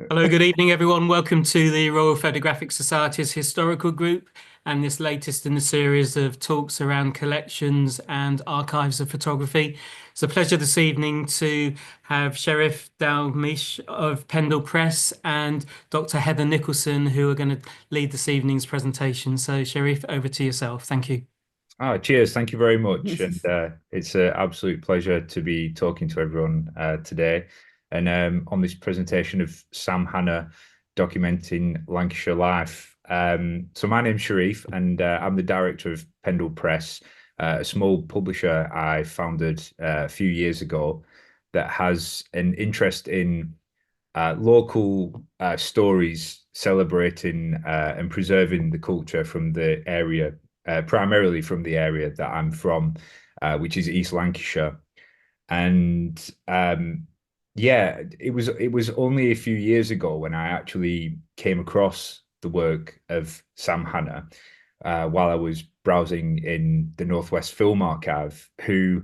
Hello, good evening, everyone. Welcome to the Royal Photographic Society's Historical Group and this latest in the series of talks around collections and archives of photography. It's a pleasure this evening to have Sheriff Dalmish of Pendle Press and Dr. Heather Nicholson, who are going to lead this evening's presentation. So, Sheriff, over to yourself. Thank you. Oh, cheers. Thank you very much. And it's an absolute pleasure to be talking to everyone today. And on this presentation of Sam Hanna documenting Lancashire life. So my name's Sharif, and I'm the director of Pendle Press, a small publisher I founded a few years ago that has an interest in local stories celebrating and preserving the culture from the area, primarily from the area that I'm from, which is East Lancashire. And yeah, it was only a few years ago when I actually came across the work of Sam Hanna while I was browsing in the Northwest Film Archive, who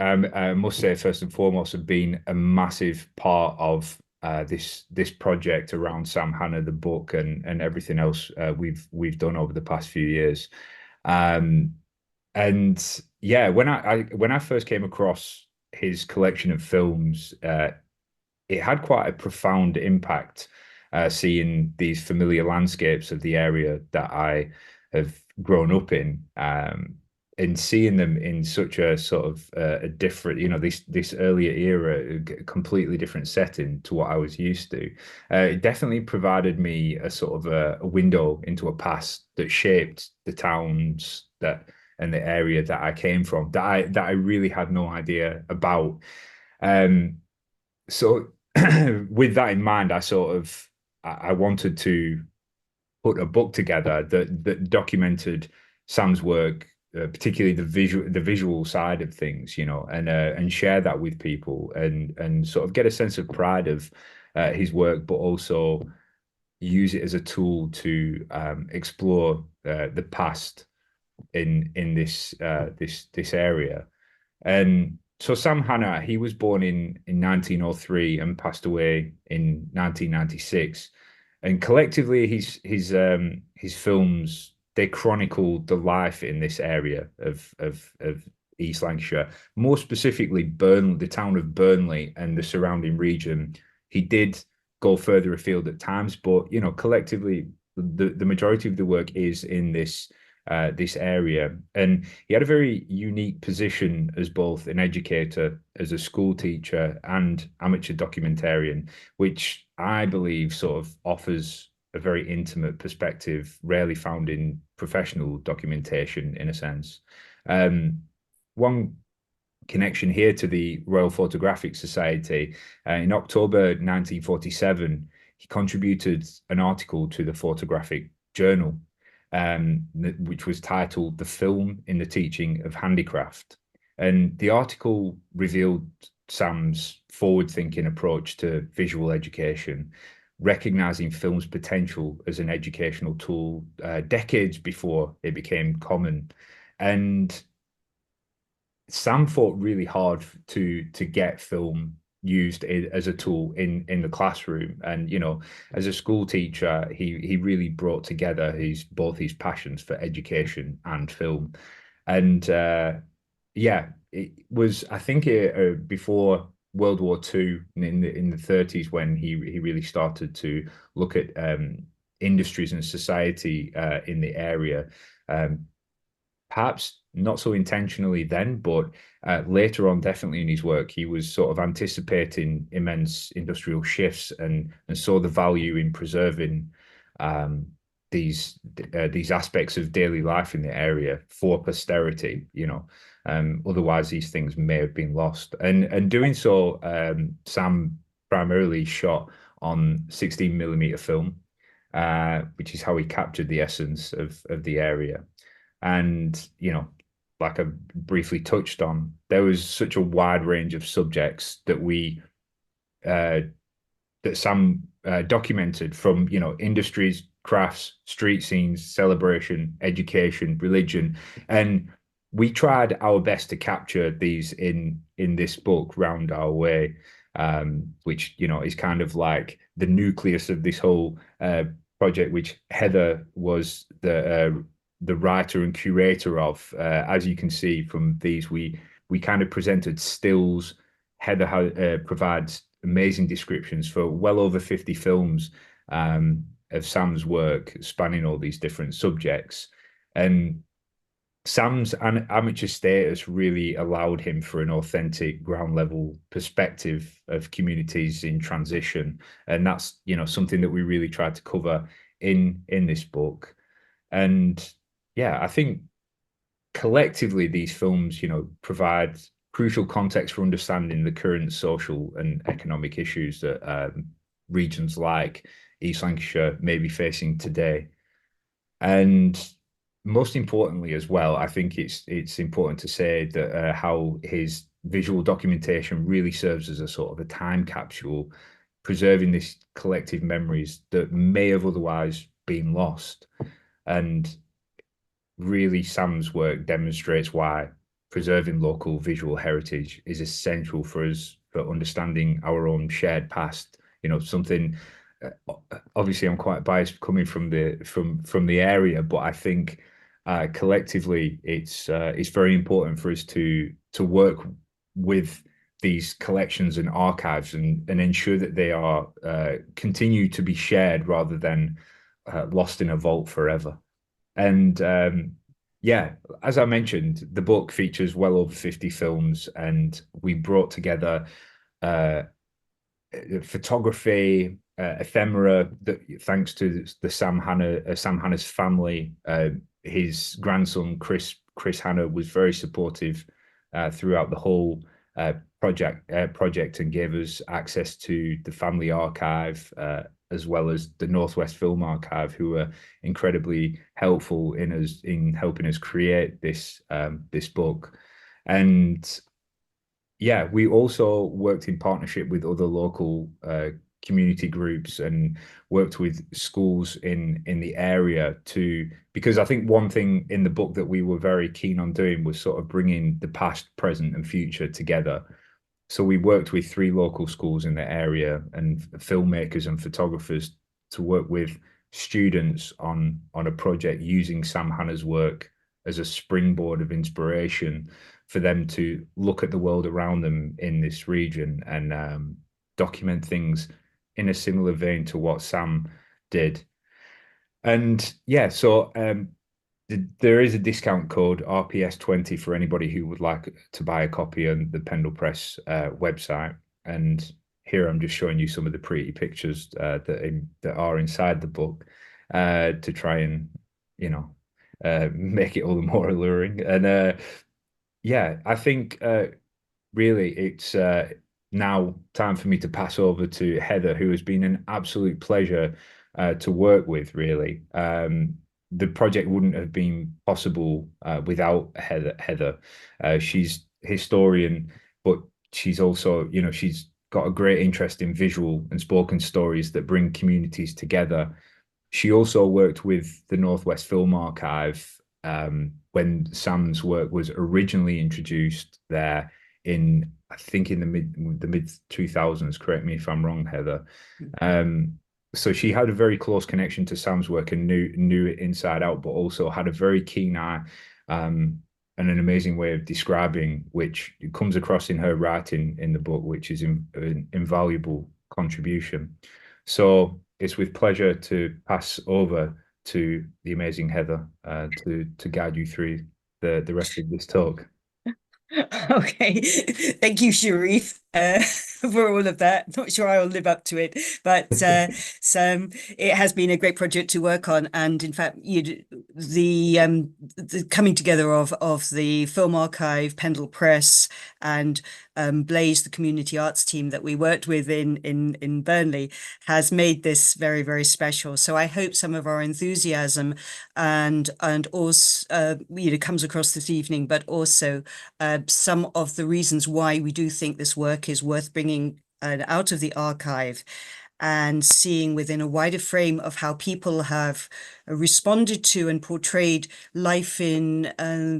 I must say, first and foremost, have been a massive part of this project around Sam Hanna, the book, and everything else we've done over the past few years. Um, and yeah, when I first came across his collection of films, it had quite a profound impact. Seeing these familiar landscapes of the area that I have grown up in, and seeing them in such a sort of a different, this earlier era, a completely different setting to what I was used to. It definitely provided me a sort of a window into a past that shaped the towns that and the area that I came from that I really had no idea about. Um, so with that in mind, I wanted to put a book together that documented Sam's work, particularly the visual side of things, and share that with people and sort of get a sense of pride of his work, but also use it as a tool to explore the past in this area. And so Sam Hanna, he was born in 1903 and passed away in 1996. And collectively, his films, they chronicled the life in this area of East Lancashire, more specifically Burnley, the town of Burnley and the surrounding region. He did go further afield at times, but collectively, the majority of the work is in this area. And he had a very unique position as both an educator, as a school teacher, and amateur documentarian, which I believe sort of offers a very intimate perspective, rarely found in professional documentation, in a sense. One connection here to the Royal Photographic Society, in October 1947, he contributed an article to the Photographic Journal, which was titled "The Film in the Teaching of Handicraft." And the article revealed Sam's forward-thinking approach to visual education, recognizing film's potential as an educational tool decades before it became common. And Sam fought really hard to get film used as a tool in the classroom. And as a school teacher, he really brought together his passions for education and film. And yeah, it was, I think, before World War II, in the 30s, when he really started to look at industries and society in the area. Um, Perhaps not so intentionally then, but later on, definitely in his work, he was sort of anticipating immense industrial shifts and saw the value in preserving um, these aspects of daily life in the area for posterity. Otherwise these things may have been lost. And doing so, Sam primarily shot on 16 millimeter film, which is how he captured the essence of the area. And, like I briefly touched on, there was such a wide range of subjects uh, that Sam documented, from, industries, crafts, street scenes, celebration, education, religion. And we tried our best to capture these in this book round our way. which is kind of like the nucleus of this whole project, which Heather was the writer and curator of. As you can see from these, we kind of presented stills. Heather provides amazing descriptions for well over 50 films of Sam's work spanning all these different subjects. And Sam's amateur status really allowed him for an authentic ground level perspective of communities in transition. And that's, something that we really tried to cover in this book. And yeah, I think collectively these films, provide crucial context for understanding the current social and economic issues that regions like East Lancashire may be facing today. And most importantly, as well, I think it's important to say that how his visual documentation really serves as a sort of a time capsule, preserving this collective memories that may have otherwise been lost. And really, Sam's work demonstrates why preserving local visual heritage is essential for us for understanding our own shared past. Something obviously I'm quite biased coming from the area, but I think collectively it's very important for us to work with these collections and archives and ensure that they are continue to be shared rather than lost in a vault forever. And yeah, as I mentioned, the book features well over 50 films, and we brought together uh, photography, ephemera, that thanks to the Sam Hanna's family. His grandson Chris Hanna was very supportive throughout the whole project and gave us access to the family archive, as well as the Northwest Film Archive, who were incredibly helpful in helping us create this book. And yeah, we also worked in partnership with other local community groups and worked with schools in the area because I think one thing in the book that we were very keen on doing was sort of bringing the past, present, and future together. So we worked with 3 local schools in the area and filmmakers and photographers to work with students on a project using Sam Hanna's work as a springboard of inspiration for them to look at the world around them in this region and document things in a similar vein to what Sam did. And yeah, so there is a discount code RPS20 for anybody who would like to buy a copy on the Pendle Press website. And here I'm just showing you some of the pretty pictures that are inside the book to try and make it all the more alluring. And yeah, I think really it's now time for me to pass over to Heather, who has been an absolute pleasure to work with, really. The project wouldn't have been possible without Heather. She's historian, but she's also, she's got a great interest in visual and spoken stories that bring communities together. She also worked with the Northwest Film Archive when Sam's work was originally introduced there I think in the mid 2000s. Correct me if I'm wrong, Heather. So she had a very close connection to Sam's work and knew it inside out, but also had a very keen eye and an amazing way of describing, which comes across in her writing in the book, which is an invaluable contribution. So it's with pleasure to pass over to the amazing Heather to guide you through the rest of this talk. Okay, thank you, Sharif, for all of that. Not sure I'll live up to it, but so it has been a great project to work on. And in fact, the coming together of the Film Archive, Pendle Press, and Blaze, the community arts team that we worked with in Burnley, has made this very, very special. So I hope some of our enthusiasm and also comes across this evening, but also some of the reasons why we do think this work is worth bringing out of the archive and seeing within a wider frame of how people have responded to and portrayed life in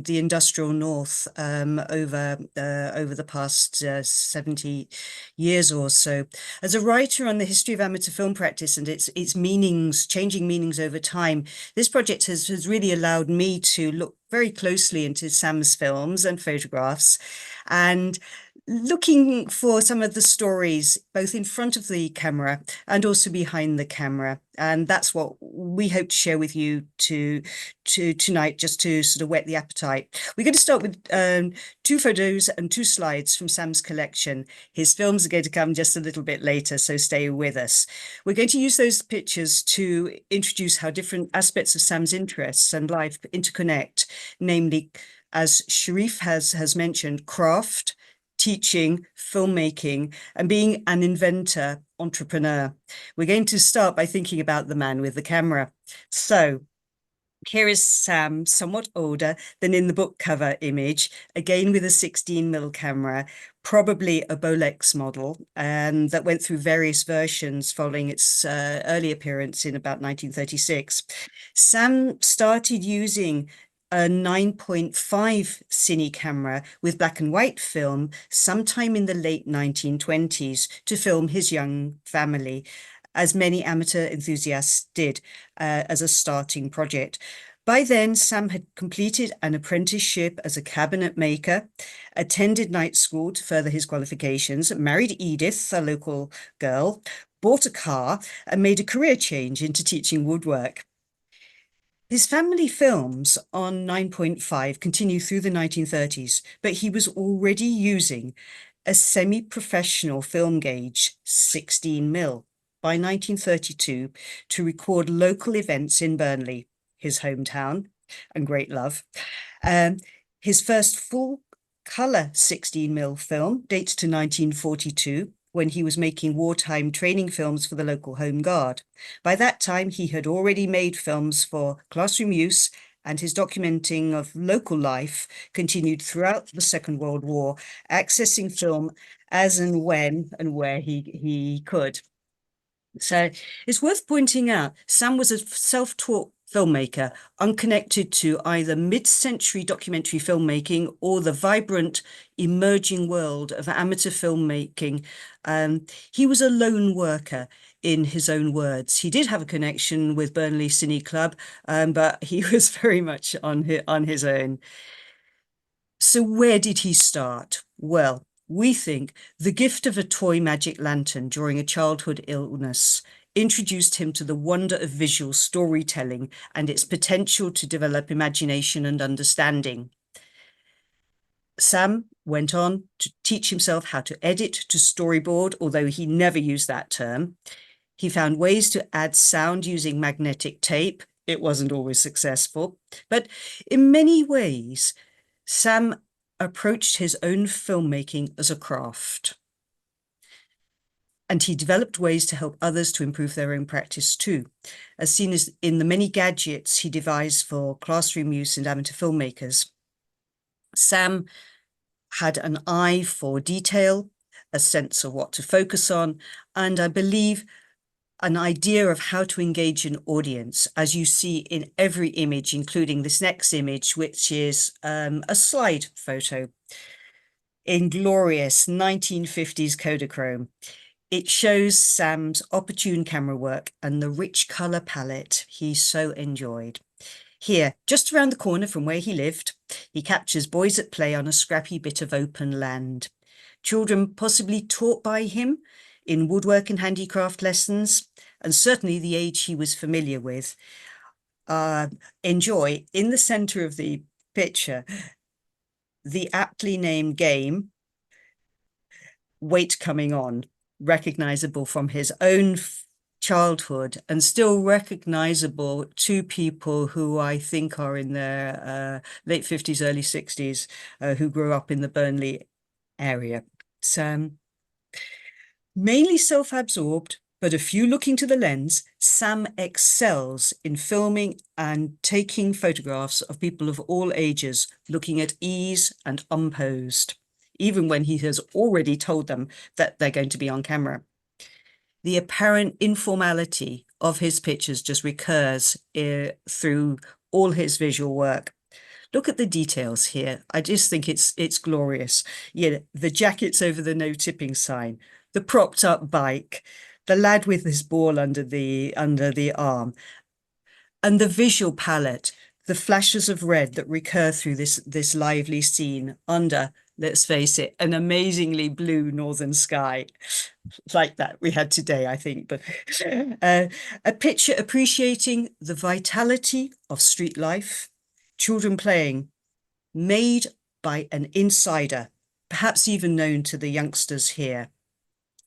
the industrial north over the past 70 years or so. As a writer on the history of amateur film practice and its meanings, changing meanings over time, this project has really allowed me to look very closely into Sam's films and photographs, and looking for some of the stories both in front of the camera and also behind the camera. And that's what we hope to share with you tonight, just to sort of whet the appetite. We're going to start with 2 photos and 2 slides from Sam's collection. His films are going to come just a little bit later, so stay with us. We're going to use those pictures to introduce how different aspects of Sam's interests and life interconnect, namely, as Sharif has mentioned, craft, teaching, filmmaking, and being an inventor, entrepreneur. We're going to start by thinking about the man with the camera. So here is Sam, somewhat older than in the book cover image, again with a 16mm camera, probably a Bolex model, that went through various versions following its early appearance in about 1936. Sam started using a 9.5 cine camera with black and white film sometime in the late 1920s to film his young family, as many amateur enthusiasts did as a starting project. By then, Sam had completed an apprenticeship as a cabinet maker, attended night school to further his qualifications, married Edith, a local girl, bought a car, and made a career change into teaching woodwork. His family films on 9.5 continue through the 1930s, but he was already using a semi-professional film gauge, 16mm, by 1932 to record local events in Burnley, his hometown and great love. His first full-colour 16mm film dates to 1942, when he was making wartime training films for the local Home Guard. By that time, he had already made films for classroom use, and his documenting of local life continued throughout the Second World War, accessing film as and when and where he could. So it's worth pointing out, Sam was a self-taught filmmaker, unconnected to either mid-century documentary filmmaking or the vibrant emerging world of amateur filmmaking. He was a lone worker, in his own words. He did have a connection with Burnley Cine Club, but he was very much on his own. So where did he start? Well, we think the gift of a toy magic lantern during a childhood illness introduced him to the wonder of visual storytelling and its potential to develop imagination and understanding. Sam went on to teach himself how to edit, to storyboard, although he never used that term. He found ways to add sound using magnetic tape. It wasn't always successful, but in many ways, Sam approached his own filmmaking as a craft. And he developed ways to help others to improve their own practice too, as seen as in the many gadgets he devised for classroom use and amateur filmmakers. Sam had an eye for detail, a sense of what to focus on, and I believe an idea of how to engage an audience, as you see in every image, including this next image, which is a slide photo in glorious 1950s Kodachrome. It shows Sam's opportune camera work and the rich colour palette he so enjoyed. Here, just around the corner from where he lived, he captures boys at play on a scrappy bit of open land. Children possibly taught by him in woodwork and handicraft lessons, and certainly the age he was familiar with. Enjoy, in the centre of the picture, the aptly named game, Weight Coming On, recognisable from his own childhood and still recognisable to people who I think are in their late 50s, early 60s, who grew up in the Burnley area. Sam, mainly self-absorbed, but a few looking to the lens, Sam excels in filming and taking photographs of people of all ages, looking at ease and unposed, even when he has already told them that they're going to be on camera. The apparent informality of his pictures just recurs through all his visual work. Look at the details here. I just think it's glorious. Yeah, the jackets over the no tipping sign, the propped up bike, the lad with his ball under the arm, and the visual palette, the flashes of red that recur through this lively scene under, let's face it, an amazingly blue northern sky like that we had today, I think. But a picture appreciating the vitality of street life, children playing, made by an insider, perhaps even known to the youngsters here.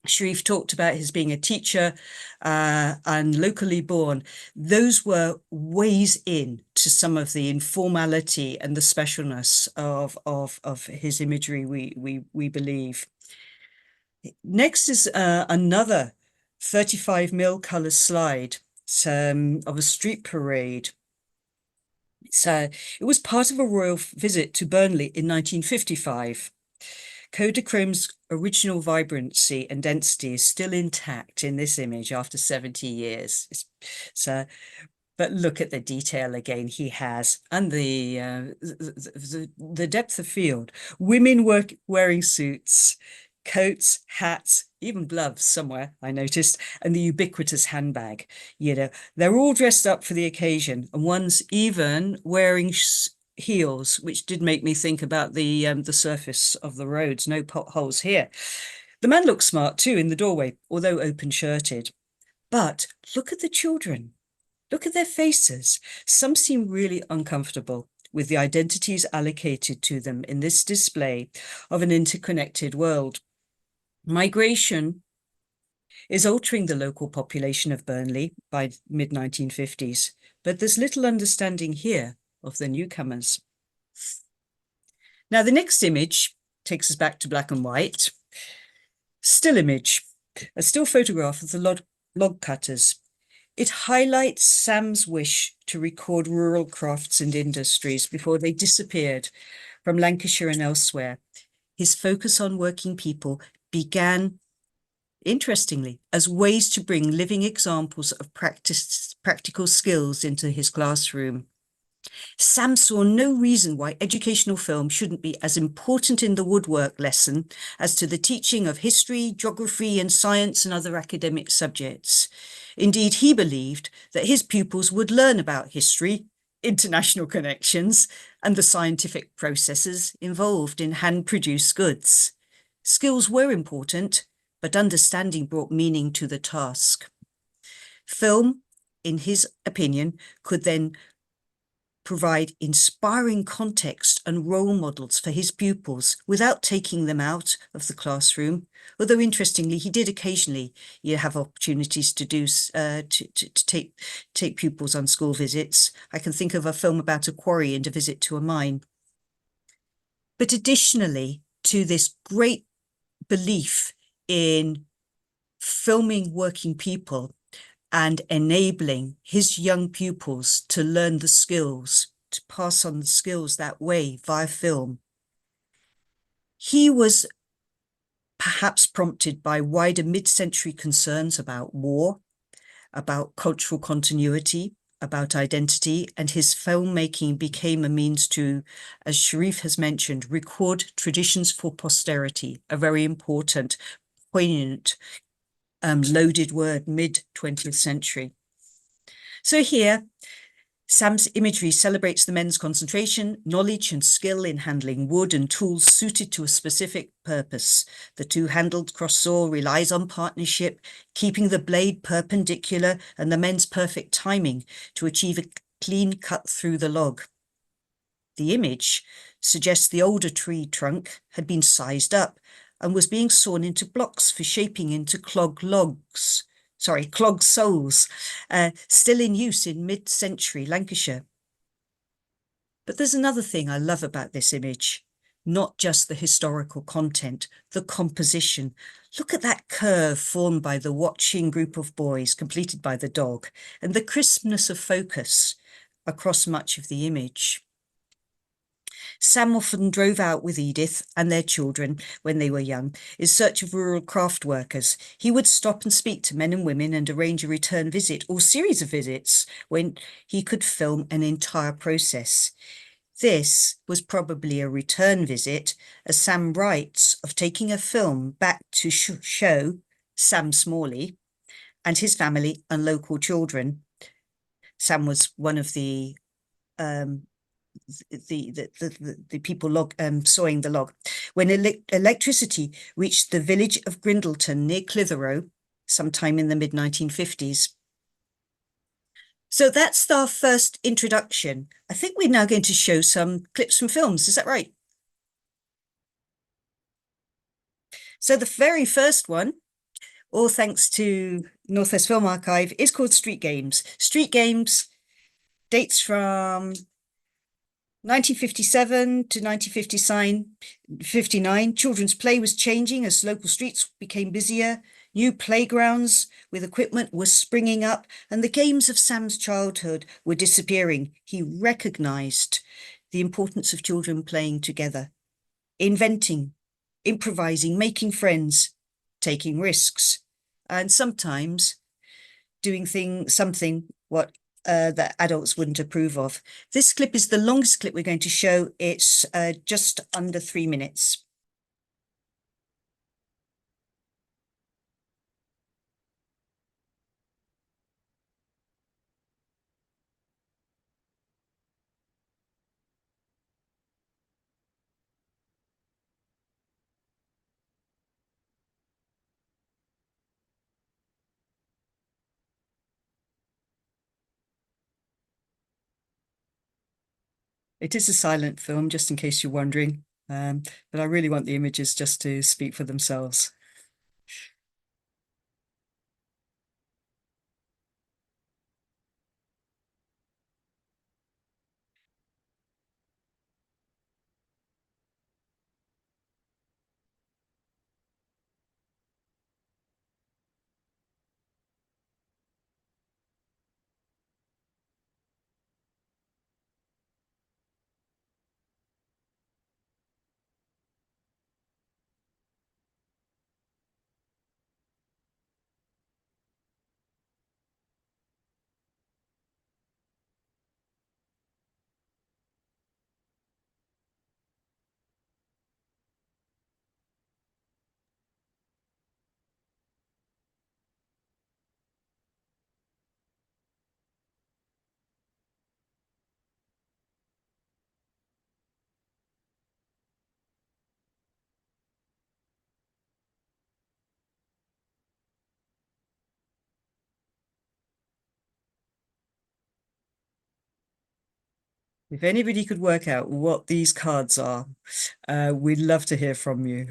Sharif talked about his being a teacher and locally born. Those were ways in to some of the informality and the specialness of his imagery, we believe. Next is another 35mm color slide of a street parade. It was part of a royal visit to Burnley in 1955. Kodachrome's original vibrancy and density is still intact in this image after 70 years. But look at the detail again he has, and the depth of field. Women wearing suits, coats, hats, even gloves somewhere, I noticed, and the ubiquitous handbag. You know, they're all dressed up for the occasion, and one's even wearing heels, which did make me think about the surface of the roads. No potholes here. The man looks smart too in the doorway, although open-shirted. But look at the children. Look at their faces. Some seem really uncomfortable with the identities allocated to them in this display of an interconnected world. Migration is altering the local population of Burnley by mid-1950s, but there's little understanding here of the newcomers. Now, the next image takes us back to black and white. Still image, a still photograph of the log cutters. It highlights Sam's wish to record rural crafts and industries before they disappeared from Lancashire and elsewhere. His focus on working people began, interestingly, as ways to bring living examples of practical skills into his classroom. Sam saw no reason why educational film shouldn't be as important in the woodwork lesson as to the teaching of history, geography, and science and other academic subjects. Indeed, he believed that his pupils would learn about history, international connections, and the scientific processes involved in hand-produced goods. Skills were important, but understanding brought meaning to the task. Film, in his opinion, could then provide inspiring context and role models for his pupils without taking them out of the classroom. Although interestingly, he did occasionally have opportunities to do to take pupils on school visits. I can think of a film about a quarry and a visit to a mine. But additionally to this great belief in filming working people and enabling his young pupils to learn the skills, to pass on the skills that way via film. He was perhaps prompted by wider mid-century concerns about war, about cultural continuity, about identity, and his filmmaking became a means to, as Sharif has mentioned, record traditions for posterity, a very important, poignant, loaded word, mid-20th century. So here, Sam's imagery celebrates the men's concentration, knowledge and skill in handling wood and tools suited to a specific purpose. The two-handled cross-saw relies on partnership, keeping the blade perpendicular and the men's perfect timing to achieve a clean cut through the log. The image suggests the older tree trunk had been sized up and was being sawn into blocks for shaping into clog soles, still in use in mid-century Lancashire. But there's another thing I love about this image, not just the historical content, the composition. Look at that curve formed by the watching group of boys, completed by the dog, and the crispness of focus across much of the image. Sam often drove out with Edith and their children when they were young in search of rural craft workers. He would stop and speak to men and women and arrange a return visit or series of visits when he could film an entire process. This was probably a return visit, as Sam writes of taking a film back to show Sam Smalley and his family and local children. Sam was one of the people sawing the log. When electricity reached the village of Grindleton near Clitheroe, sometime in the mid-1950s. So that's our first introduction. I think we're now going to show some clips from films. Is that right? So the very first one, all thanks to Northwest Film Archive, is called Street Games. Street Games dates from 1957 to 1959. Children's play was changing as local streets became busier. New playgrounds with equipment were springing up, and the games of Sam's childhood were disappearing. He recognized the importance of children playing together, inventing, improvising, making friends, taking risks, and sometimes doing something that adults wouldn't approve of. This clip is the longest clip we're going to show. It's just under 3 minutes. It is a silent film, just in case you're wondering, but I really want the images just to speak for themselves. If anybody could work out what these cards are, we'd love to hear from you.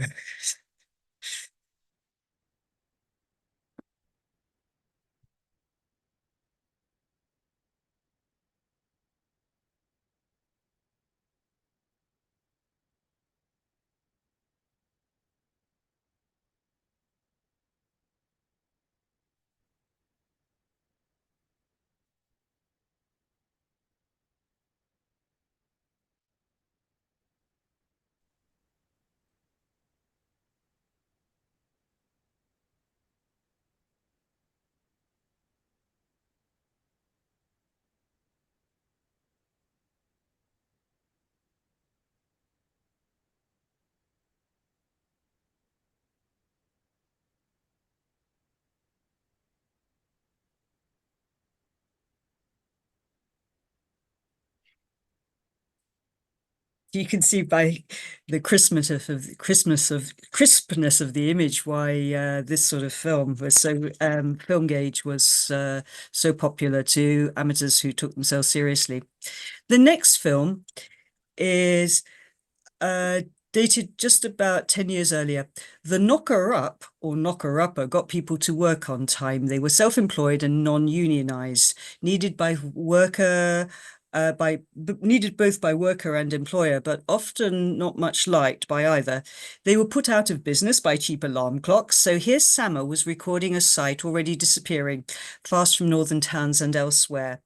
You can see by the crispness of the image why this sort of film was so film gauge was so popular to amateurs who took themselves seriously. The next film is dated just about 10 years earlier. The knocker-up or knocker-upper got people to work on time. They were self-employed and non-unionized, needed both by worker and employer, but often not much liked by either. They were put out of business by cheap alarm clocks. So here's Sammer was recording a site already disappearing, fast from northern towns and elsewhere.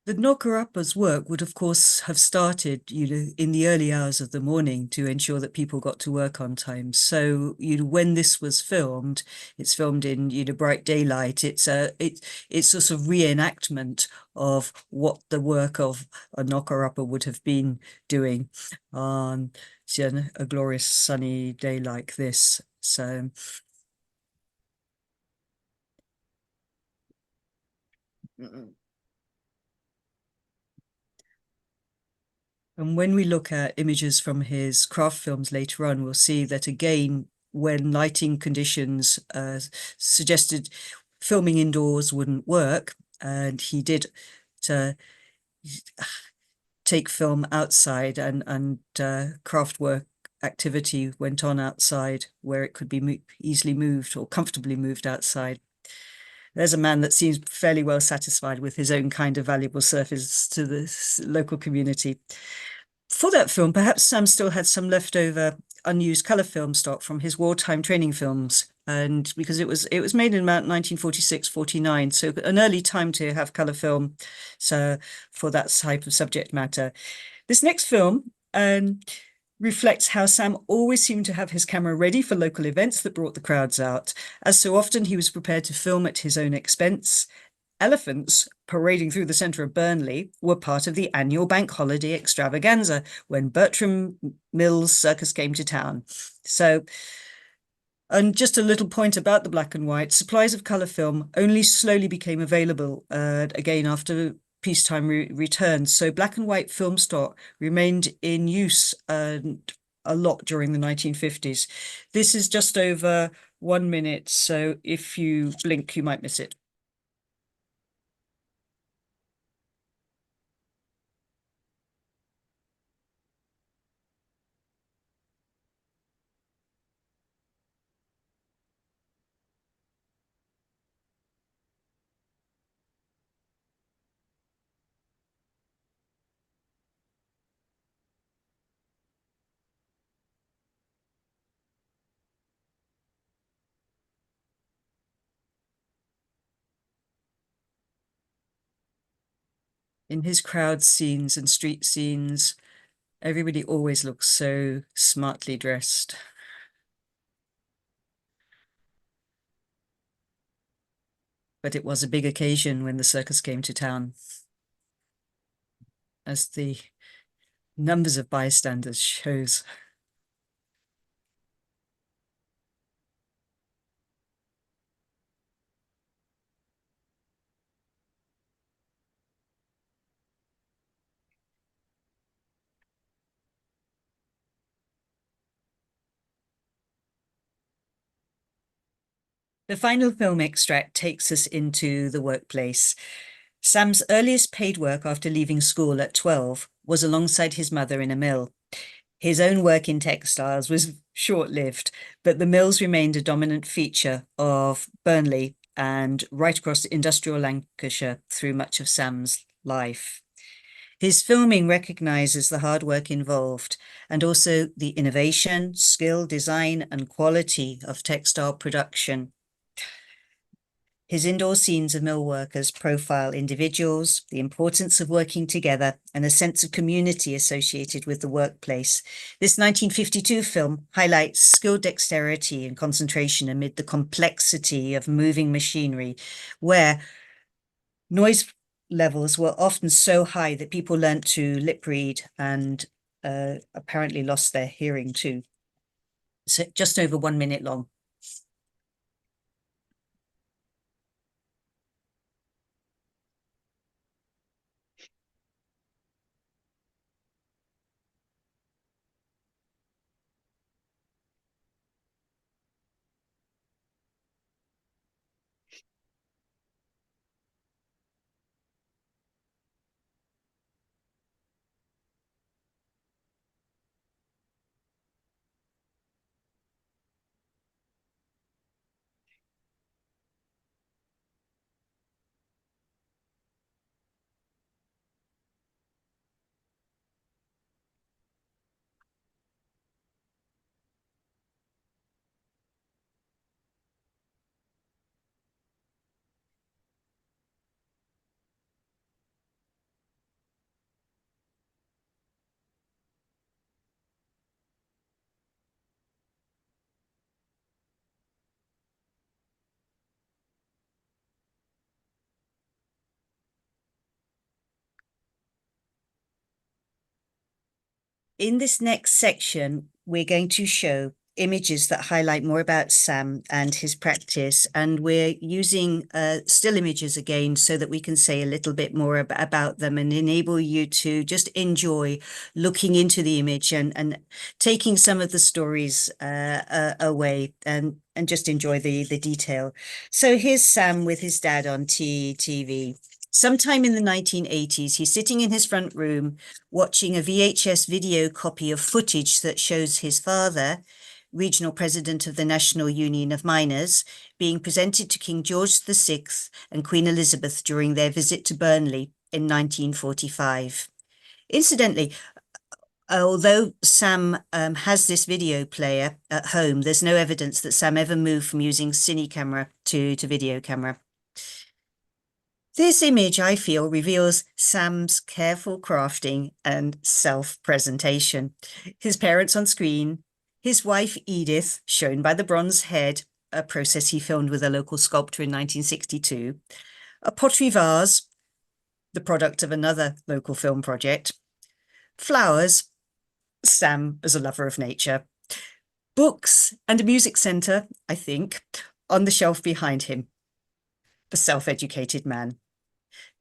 The knocker-uppers' work would, of course, have started, in the early hours of the morning to ensure that people got to work on time. So, when this was filmed, it's filmed in, bright daylight. It's it's a sort of reenactment of what the work of a knocker-upper would have been doing on a glorious sunny day like this. So. And when we look at images from his craft films later on, we'll see that again, when lighting conditions suggested filming indoors wouldn't work, and he did take film outside, and craft work activity went on outside where it could be easily moved or comfortably moved outside. There's a man that seems fairly well satisfied with his own kind of valuable service to the local community. For that film, perhaps Sam still had some leftover unused colour film stock from his wartime training films, and because it was made in about 1946-49, so an early time to have colour film, so for that type of subject matter. This next film reflects how Sam always seemed to have his camera ready for local events that brought the crowds out. As so often, he was prepared to film at his own expense. Elephants parading through the centre of Burnley were part of the annual bank holiday extravaganza when Bertram Mills Circus came to town. So, and just a little point about the black and white, supplies of colour film only slowly became available again after peacetime returned. So black and white film stock remained in use a lot during the 1950s. This is just over 1 minute, so if you blink, you might miss it. In his crowd scenes and street scenes, everybody always looks so smartly dressed. But it was a big occasion when the circus came to town, as the numbers of bystanders shows. The final film extract takes us into the workplace. Sam's earliest paid work after leaving school at 12 was alongside his mother in a mill. His own work in textiles was short-lived, but the mills remained a dominant feature of Burnley and right across industrial Lancashire through much of Sam's life. His filming recognises the hard work involved and also the innovation, skill, design, and quality of textile production. His indoor scenes of mill workers profile individuals, the importance of working together, and a sense of community associated with the workplace. This 1952 film highlights skilled dexterity and concentration amid the complexity of moving machinery, where noise levels were often so high that people learnt to lip read and apparently lost their hearing too. So just over 1 minute long. in this next section, we're going to show images that highlight more about Sam and his practice. And we're using still images again so that we can say a little bit more about them and enable you to just enjoy looking into the image and taking some of the stories away and just enjoy the detail. So here's Sam with his dad on TV. Sometime in the 1980s, he's sitting in his front room watching a VHS video copy of footage that shows his father, regional president of the National Union of Miners, being presented to King George VI and Queen Elizabeth during their visit to Burnley in 1945. Incidentally, although Sam has this video player at home, there's no evidence that Sam ever moved from using cine camera to video camera. This image, I feel, reveals Sam's careful crafting and self-presentation. His parents on screen, his wife Edith, shown by the bronze head, a process he filmed with a local sculptor in 1962, a pottery vase, the product of another local film project, flowers, Sam as a lover of nature, books and a music centre, I think, on the shelf behind him. The self-educated man.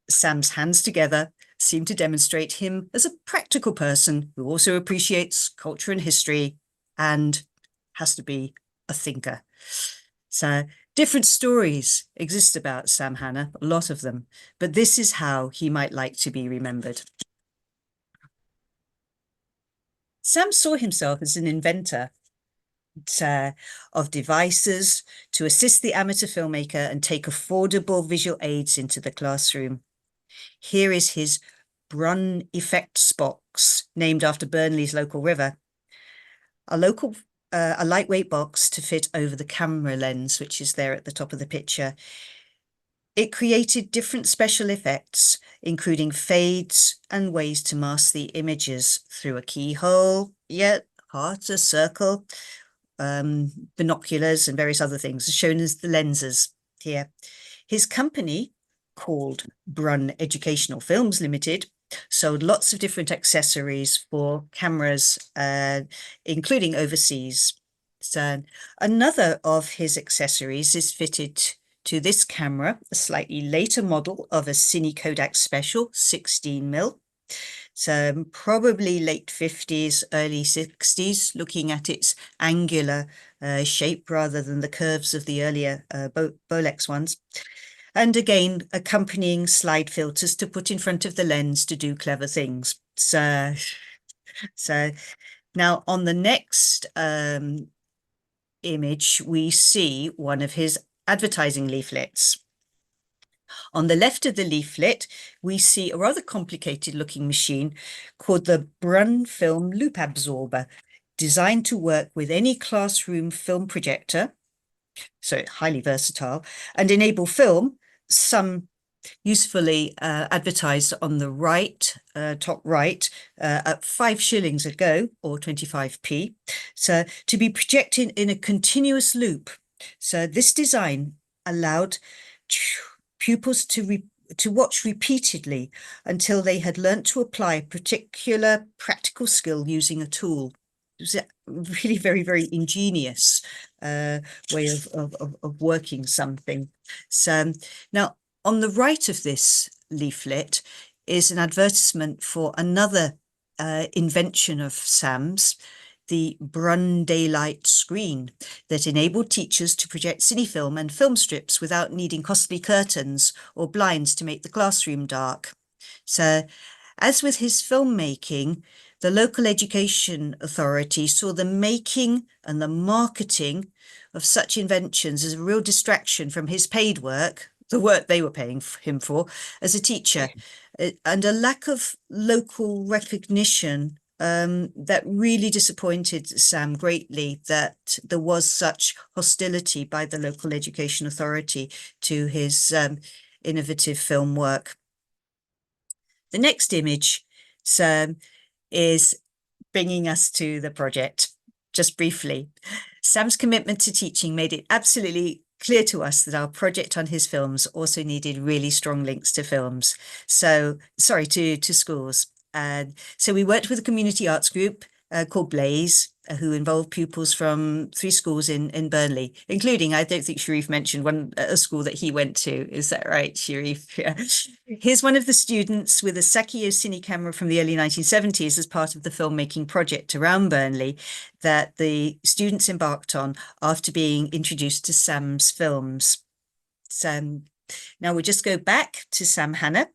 Sam's hands together seem to demonstrate him as a practical person who also appreciates culture and history and has to be a thinker. So different stories exist about Sam Hanna, a lot of them, but this is how he might like to be remembered. Sam saw himself as an inventor of devices to assist the amateur filmmaker and take affordable visual aids into the classroom. Here is his Brunn effects box, named after Burnley's local river. A lightweight box to fit over the camera lens, which is there at the top of the picture. It created different special effects, including fades and ways to mask the images through a keyhole, heart, a circle, binoculars and various other things, shown as the lenses here. His company, called Brunn Educational Films Limited, sold lots of different accessories for cameras, including overseas. So another of his accessories is fitted to this camera, a slightly later model of a Cine Kodak Special 16mm. So probably late 50s, early 60s, looking at its angular shape rather than the curves of the earlier Bolex ones. And again, accompanying slide filters to put in front of the lens to do clever things. So now on the next image, we see one of his advertising leaflets. On the left of the leaflet, we see a rather complicated looking machine called the Brunn Film Loop Absorber, designed to work with any classroom film projector, so highly versatile, and enable film, some usefully advertised on the right, top right, at 5 shillings a go, or 25p, so to be projected in a continuous loop. So this design allowed pupils to watch repeatedly until they had learnt to apply a particular practical skill using a tool. It was a really very, very ingenious way of working something. So now on the right of this leaflet is an advertisement for another invention of Sam's, the Brunn Daylight screen that enabled teachers to project cinefilm and film strips without needing costly curtains or blinds to make the classroom dark. So, as with his filmmaking, the local education authority saw the making and the marketing of such inventions as a real distraction from his paid work, the work they were paying him for as a teacher, and a lack of local recognition that really disappointed Sam greatly, that there was such hostility by the local education authority to his innovative film work. The next image is bringing us to the project. Just briefly, Sam's commitment to teaching made it absolutely clear to us that our project on his films also needed really strong links to films. So, sorry, to schools. So we worked with a community arts group called Blaze, who involved pupils from 3 schools in Burnley, including, I don't think Sharif mentioned a school that he went to. Is that right, Sharif? Yeah. Here's one of the students with a Sakio Cine camera from the early 1970s as part of the filmmaking project around Burnley that the students embarked on after being introduced to Sam's films. Now we'll just go back to Sam Hanna.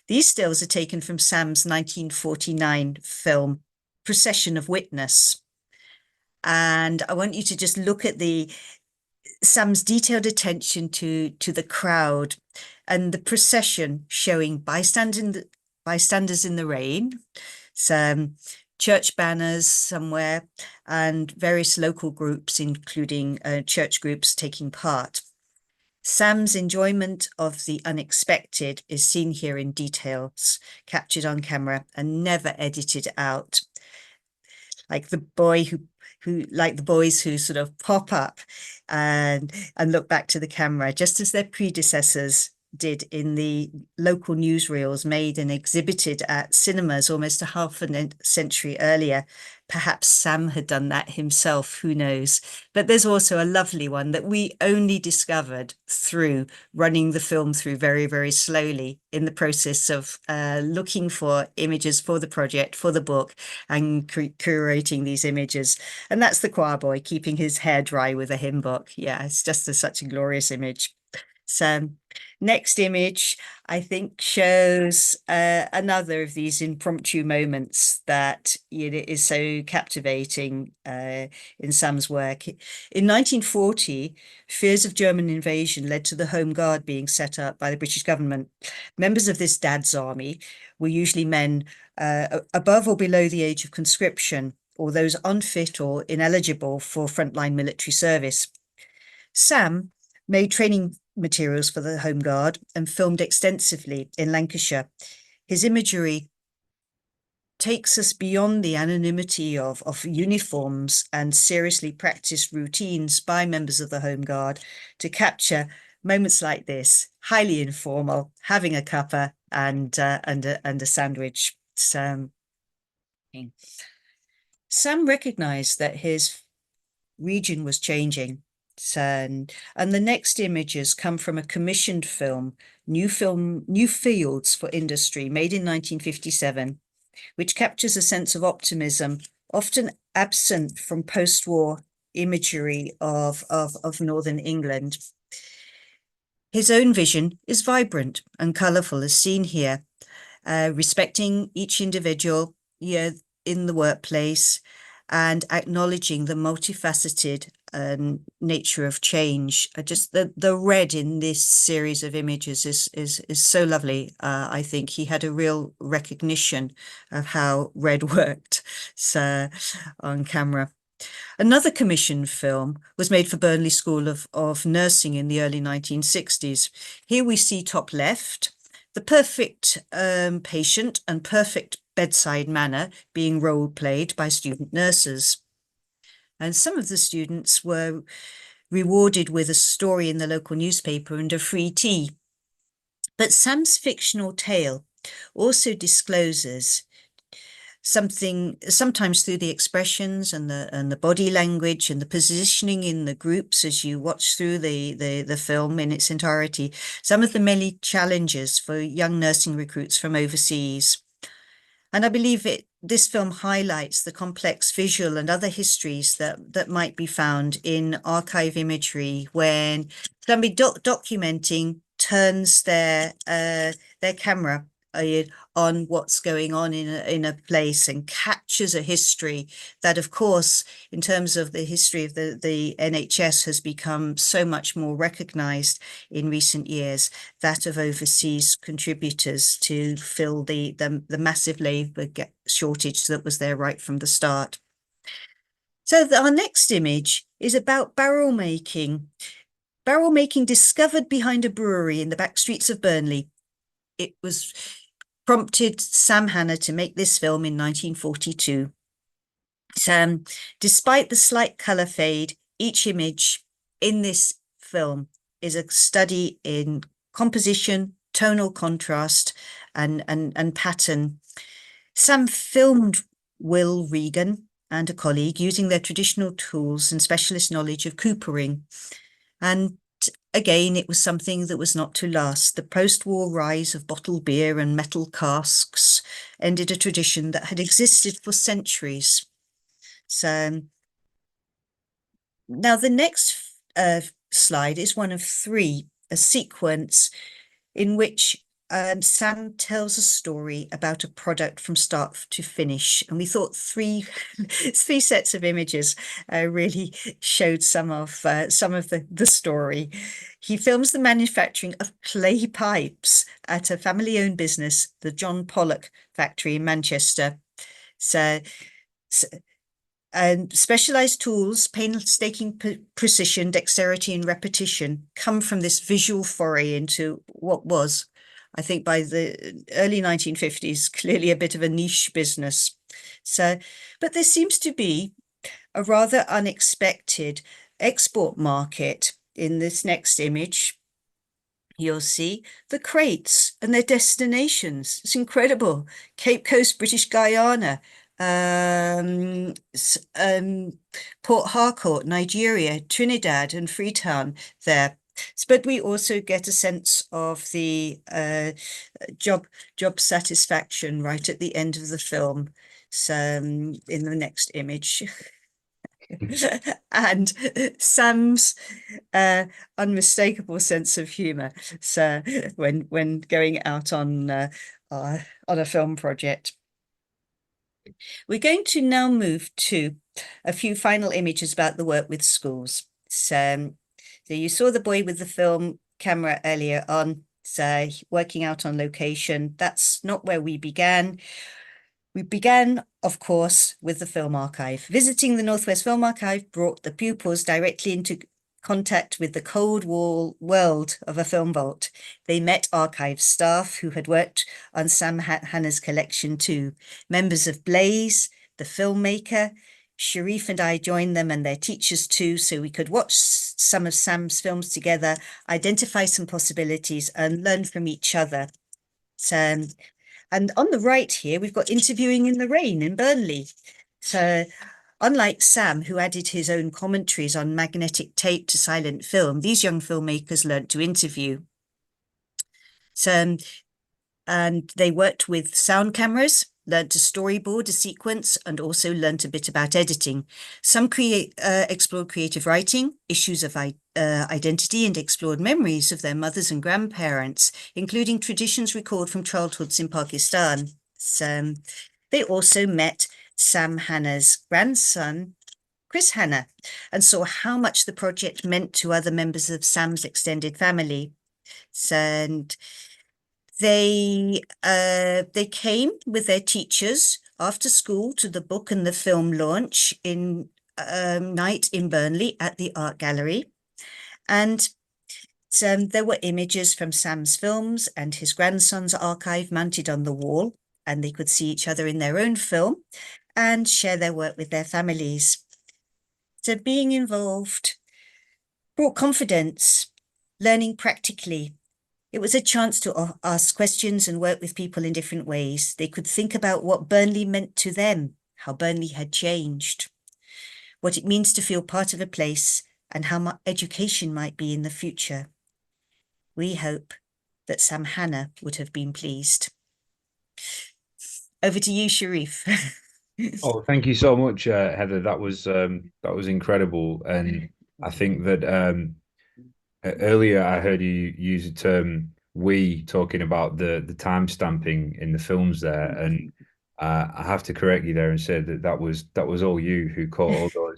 These stills are taken from Sam's 1949 film, Procession of Witness. And I want you to just look at Sam's detailed attention to the crowd and the procession showing bystanders in the rain, some church banners somewhere, and various local groups, including church groups, taking part. Sam's enjoyment of the unexpected is seen here in details, captured on camera and never edited out. Like the boys who sort of pop up and look back to the camera, just as their predecessors did in the local newsreels made and exhibited at cinemas almost a half a century earlier. Perhaps Sam had done that himself, who knows? But there's also a lovely one that we only discovered through running the film through very, very slowly in the process of looking for images for the project, for the book, and curating these images. And that's the choir boy keeping his hair dry with a hymn book. Yeah, it's just such a glorious image. So next image, I think, shows another of these impromptu moments that is so captivating in Sam's work. In 1940, fears of German invasion led to the Home Guard being set up by the British government. Members of this dad's army were usually men above or below the age of conscription, or those unfit or ineligible for frontline military service. Sam made training materials for the Home Guard and filmed extensively in Lancashire. His imagery takes us beyond the anonymity of uniforms and seriously practiced routines by members of the Home Guard to capture moments like this, highly informal, having a cuppa and a sandwich. Sam recognized that his region was changing. And the next images come from a commissioned film, New Fields for Industry, made in 1957, which captures a sense of optimism, often absent from post-war imagery of Northern England. His own vision is vibrant and colourful, as seen here, respecting each individual in the workplace and acknowledging the multifaceted nature of change. Just the red in this series of images is so lovely. I think he had a real recognition of how red worked on camera. Another commissioned film was made for Burnley School of Nursing in the early 1960s. Here we see top left, the perfect patient and perfect bedside manner being role played by student nurses. And some of the students were rewarded with a story in the local newspaper and a free tea. But Sam's fictional tale also discloses something, sometimes through the expressions and the body language and the positioning in the groups as you watch through the film in its entirety, some of the many challenges for young nursing recruits from overseas. And I believe this film highlights the complex visual and other histories that might be found in archive imagery when somebody documenting turns their camera on what's going on in a place and captures a history that, of course, in terms of the history of the NHS has become so much more recognized in recent years, that of overseas contributors to fill the massive labour shortage that was there right from the start. So our next image is about barrel making. Barrel making discovered behind a brewery in the back streets of Burnley. It was prompted Sam Hanna to make this film in 1942. Despite the slight colour fade, each image in this film is a study in composition, tonal contrast, and pattern. Sam filmed Will Regan and a colleague using their traditional tools and specialist knowledge of coopering. And again, it was something that was not to last. The post-war rise of bottled beer and metal casks ended a tradition that had existed for centuries. So now the next slide is one of three, a sequence in which Sam tells a story about a product from start to finish. And we thought three sets of images really showed some of the story. He films the manufacturing of clay pipes at a family-owned business, the John Pollock factory in Manchester. So and specialized tools, painstaking precision, dexterity, and repetition come from this visual foray into what was, I think, by the early 1950s, clearly a bit of a niche business. So, but there seems to be a rather unexpected export market in this next image. You'll see the crates and their destinations. It's incredible. Cape Coast, British Guyana, Port Harcourt, Nigeria, Trinidad and Freetown there. But we also get a sense of the job satisfaction right at the end of the film. So in the next image. And Sam's unmistakable sense of humor. So when going out on a film project. We're going to now move to a few final images about the work with schools. So you saw the boy with the film camera earlier on, so working out on location. That's not where we began. We began, of course, with the Film Archive. Visiting the Northwest Film Archive brought the pupils directly into contact with the cold world of a film vault. They met archive staff who had worked on Sam Hanna's collection too, members of Blaze, the filmmaker. Sharif and I joined them and their teachers too, so we could watch some of Sam's films together, identify some possibilities and learn from each other. So, and on the right here, we've got Interviewing in the Rain in Burnley. So unlike Sam, who added his own commentaries on magnetic tape to silent film, these young filmmakers learnt to interview. So, and they worked with sound cameras, learnt to storyboard a sequence, and also learnt a bit about editing. Some explored creative writing, issues of identity, and explored memories of their mothers and grandparents, including traditions recalled from childhoods in Pakistan. So they also met Sam Hanna's grandson, Chris Hanna, and saw how much the project meant to other members of Sam's extended family. And they came with their teachers after school to the book and the film launch in night in Burnley at the Art Gallery. And there were images from Sam's films and his grandson's archive mounted on the wall, and they could see each other in their own film and share their work with their families. So being involved brought confidence, learning practically. It was a chance to ask questions and work with people in different ways. They could think about what Burnley meant to them, how Burnley had changed, what it means to feel part of a place, and how much education might be in the future. We hope that Sam Hanna would have been pleased. Over to you, Sharif. Oh, thank you so much, Heather. That was incredible, and I think that earlier I heard you use the term "we" talking about the time stamping in the films there, and I have to correct you there and say that was all you who caught all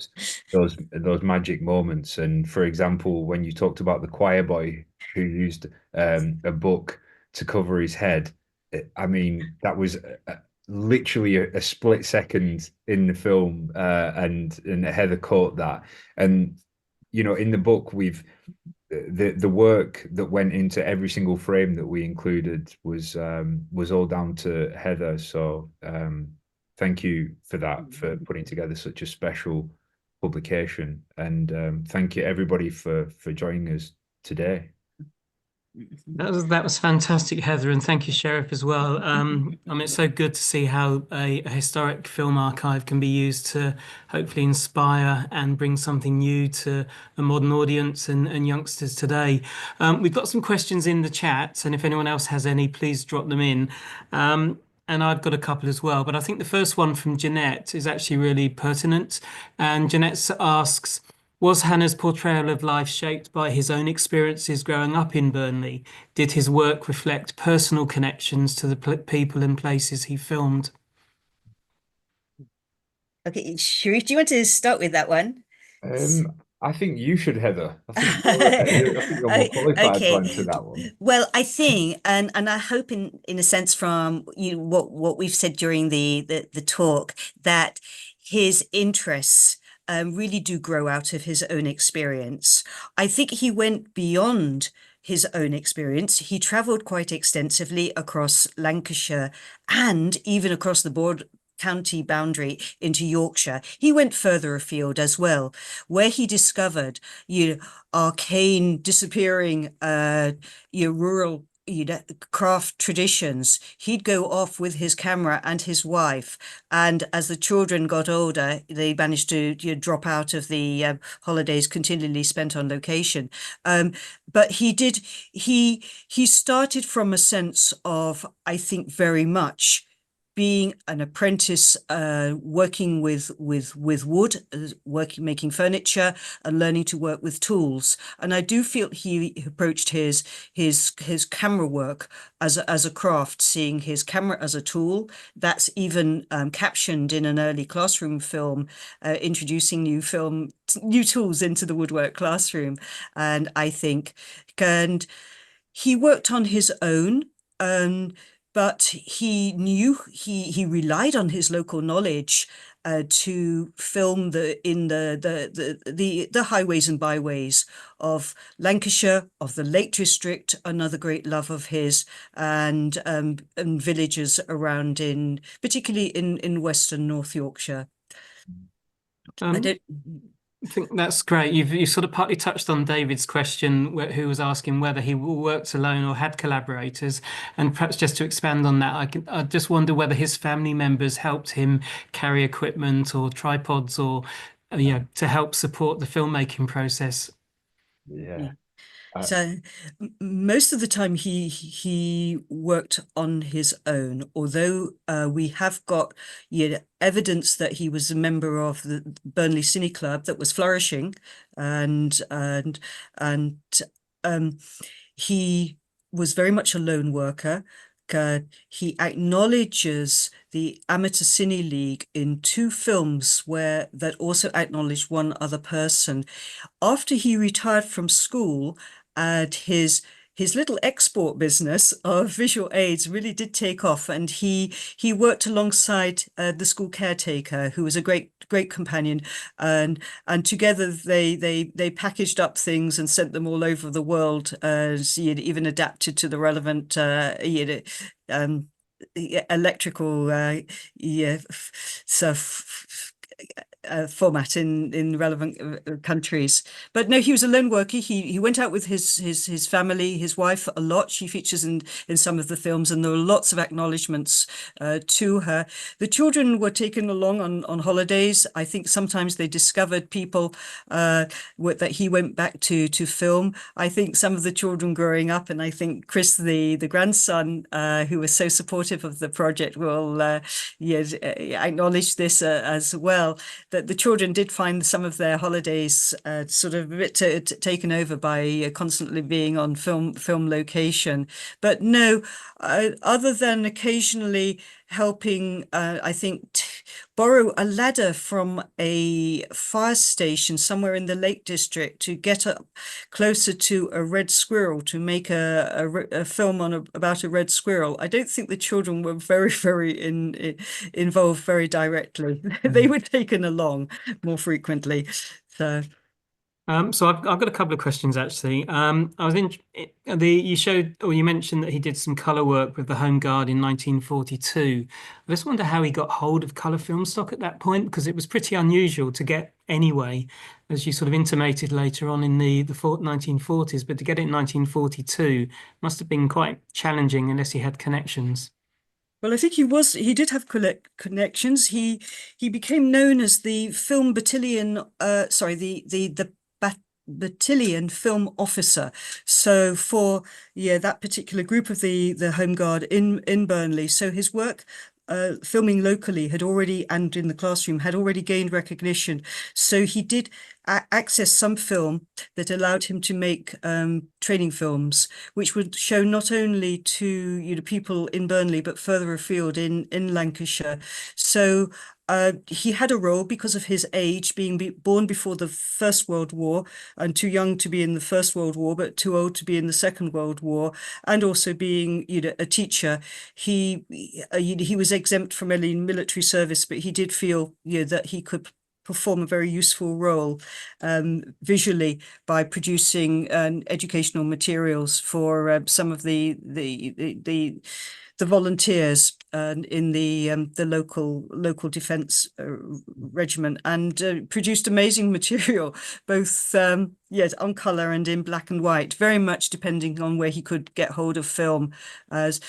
those magic moments. And for example, when you talked about the choir boy who used a book to cover his head, I mean that was literally a split second in the film, and Heather caught that. And you know, in the book, we've the work that went into every single frame that we included was all down to Heather. So thank you for that, for putting together such a special publication, and thank you everybody for joining us today. That was fantastic, Heather, and thank you, Sheriff, as well. I mean, it's so good to see how a historic film archive can be used to hopefully inspire and bring something new to a modern audience and youngsters today. We've got some questions in the chat, and if anyone else has any, please drop them in. And I've got a couple as well, but I think the first one from Jeanette is actually really pertinent. And Jeanette asks, was Hannah's portrayal of life shaped by his own experiences growing up in Burnley? Did his work reflect personal connections to the people and places he filmed? Okay, Sharif, do you want to start with that one? I think you should, Heather. I think you're more qualified to Okay. answer that one. Well, I think, and I hope in a sense from what we've said during the talk, that his interests really do grow out of his own experience. I think he went beyond his own experience. He traveled quite extensively across Lancashire and even across the board county boundary into Yorkshire. He went further afield as well, where he discovered arcane, disappearing rural craft traditions. He'd go off with his camera and his wife, and as the children got older, they managed to drop out of the holidays continually spent on location. But he started from a sense of, I think, very much being an apprentice, working with wood, making furniture, and learning to work with tools. And I do feel he approached his camera work as a craft, seeing his camera as a tool. That's even captioned in an early classroom film, introducing new tools into the woodwork classroom. And I think, and he worked on his own. But he knew he relied on his local knowledge to film the highways and byways of Lancashire, of the Lake District, another great love of his, and villages around particularly in Western North Yorkshire. I Um, don't. I think that's great. You sort of partly touched on David's question, who was asking whether he worked alone or had collaborators, and perhaps just to expand on that, I just wonder whether his family members helped him carry equipment or tripods or to help support the filmmaking process. Yeah. So most of the time he worked on his own, although we have got evidence that he was a member of the Burnley Cine Club that was flourishing, and he was very much a lone worker. He acknowledges the Amateur Cine League in two films that also acknowledged one other person. After he retired from school, and his little export business of visual aids really did take off, and he worked alongside the school caretaker, who was a great companion, and together they packaged up things and sent them all over the world, even adapted to the relevant electrical so format in relevant countries. But no, he was a lone worker. He went out with his family, his wife a lot. She features in some of the films, and there were lots of acknowledgements to her. The children were taken along on holidays. I think sometimes they discovered people that he went back to film. I think some of the children growing up, and I think Chris, the grandson, who was so supportive of the project, will acknowledge this as well, that the children did find some of their holidays sort of a bit taken over by constantly being on film location. But no, other than occasionally helping, I think, borrow a ladder from a fire station somewhere in the Lake District to get up closer to a red squirrel, to make a film about a red squirrel. I don't think the children were very involved very directly. They were taken along more frequently. So So I've got a couple of questions actually. I was you showed, or you mentioned that he did some color work with the Home Guard in 1942. I just wonder how he got hold of color film stock at that point, because it was pretty unusual to get anyway. as you sort of intimated later on in the 1940s, but to get it in 1942 must have been quite challenging unless he had connections. Well, I think he did have connections. He became known as the film battalion, sorry, the battalion film officer. So for that particular group of the Home Guard in Burnley. So his work filming locally had already, and in the classroom, had already gained recognition. So he did access some film that allowed him to make training films, which would show not only to people in Burnley, but further afield in Lancashire. So he had a role because of his age, being born before the First World War and too young to be in the First World War, but too old to be in the Second World War, and also being a teacher. He was exempt from any military service, but he did feel that he could perform a very useful role visually by producing educational materials for some of the volunteers in the local defence regiment, and produced amazing material, both yes, on colour and in black and white, very much depending on where he could get hold of film. As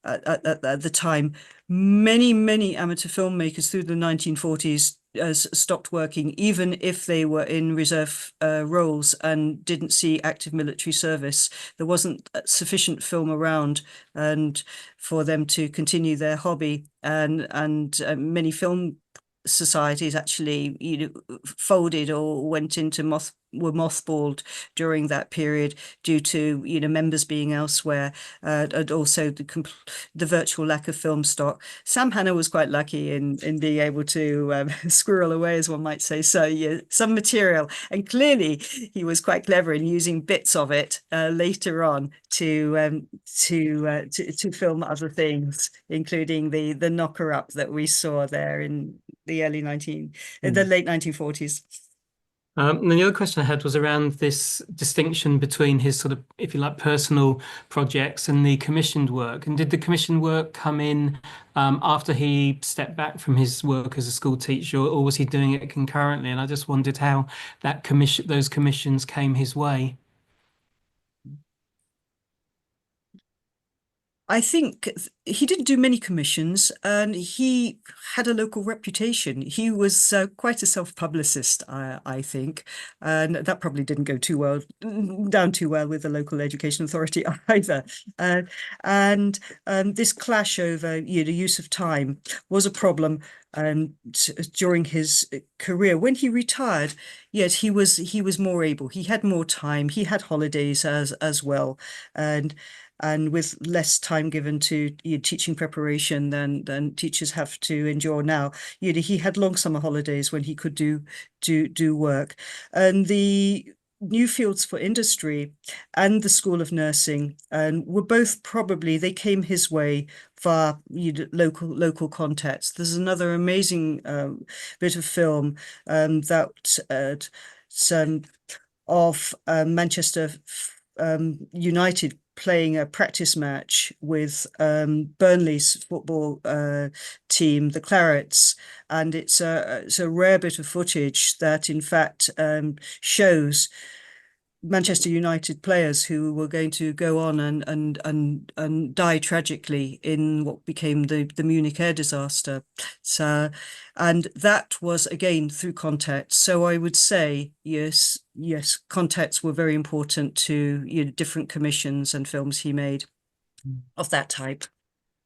at the time, many amateur filmmakers through the 1940s stopped working, even if they were in reserve roles and didn't see active military service. There wasn't sufficient film around and for them to continue their hobby, and many film societies actually folded or went into were mothballed during that period due to members being elsewhere, and also the virtual lack of film stock. Sam Hanna was quite lucky in being able to squirrel away, as one might say. So yeah, some material, and clearly he was quite clever in using bits of it later on to film other things, including the knocker up that we saw there in the late 1940s. And then the other question I had was around this distinction between his sort of, if you like, personal projects and the commissioned work. And did the commissioned work come in after he stepped back from his work as a school teacher, or was he doing it concurrently? And I just wondered how those commissions came his way. I think he didn't do many commissions, and he had a local reputation. He was quite a self-publicist, I think, and that probably didn't go down too well with the local education authority either. And this clash over the use of time was a problem during his career. When he retired, yes, he was more able. He had more time. He had holidays as well, and with less time given to teaching preparation than teachers have to endure now. He had long summer holidays when he could do work. And the new fields for industry and the School of Nursing were both they came his way via local contacts. There's another amazing bit of film that of Manchester United playing a practice match with Burnley's football team, the Clarets, and it's a rare bit of footage that in fact shows Manchester United players who were going to go on and die tragically in what became the Munich air disaster. So, and that was again through contacts. So I would say yes, contacts were very important to different commissions and films he made of that type.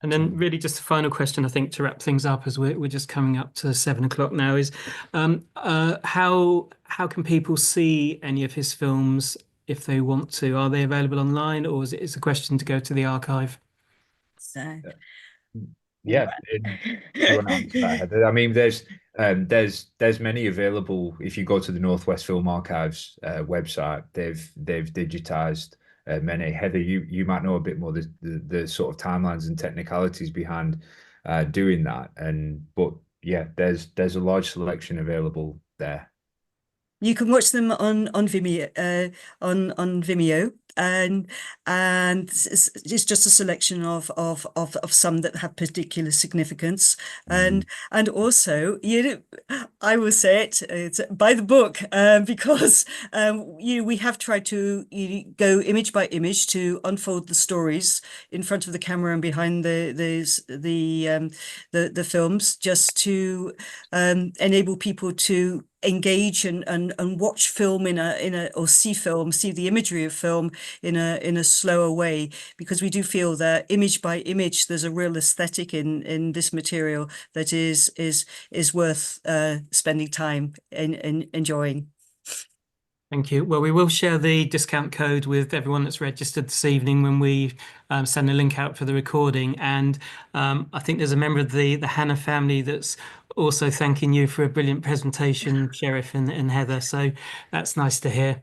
And then really just a final question, I think, to wrap things up, as we're just coming up to 7 o'clock now, is how can people see any of his films if they want to? Are they available online, or is it a question to go to the archive? So Yeah, do you want to answer that, Heather? I mean, there's many available. If you go to the Northwest Film Archives website, they've digitized many. Heather, you might know a bit more the sort of timelines and technicalities behind doing that. But yeah, there's a large selection available there. You can watch them on Vimeo, on Vimeo, and it's just a selection of some that have particular significance, and also, I will say it's by the book, because we have tried to go image by image to unfold the stories in front of the camera and behind the films, just to enable people to engage and watch film or see the imagery of film in a slower way, because we do feel that image by image there's a real aesthetic in this material that is worth spending time in enjoying. Thank you. Well, we will share the discount code with everyone that's registered this evening when we send a link out for the recording. And I think there's a member of the Hanna family that's also thanking you for a brilliant presentation, Sheriff and Heather. So that's nice to hear.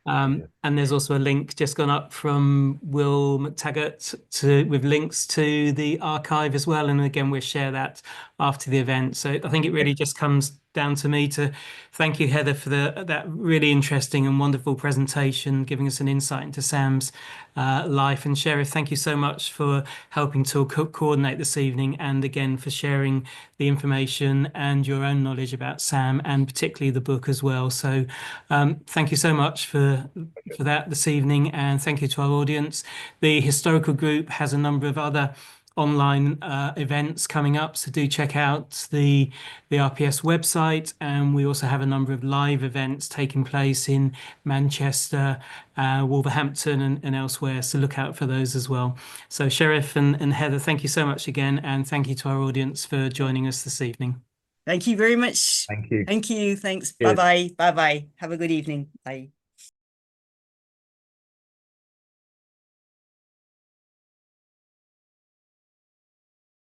And there's also a link just gone up from Will McTaggart with links to the archive as well. And again, we'll share that after the event. So I think it really just comes down to me to thank you, Heather, for that really interesting and wonderful presentation, giving us an insight into Sam's life. And Sheriff, thank you so much for helping to coordinate this evening, and again for sharing the information and your own knowledge about Sam, and particularly the book as well. So thank you so much for that this evening, and thank you to our audience. The historical group has a number of other online events coming up, so do check out the RPS website, and we also have a number of live events taking place in Manchester, Wolverhampton and elsewhere, so look out for those as well. So Sheriff and Heather, thank you so much again, and thank you to our audience for joining us this evening. Thank you very much. Thank you. Thank you. Thanks. Cheers. Bye-bye. Bye-bye. Have a good evening. Bye.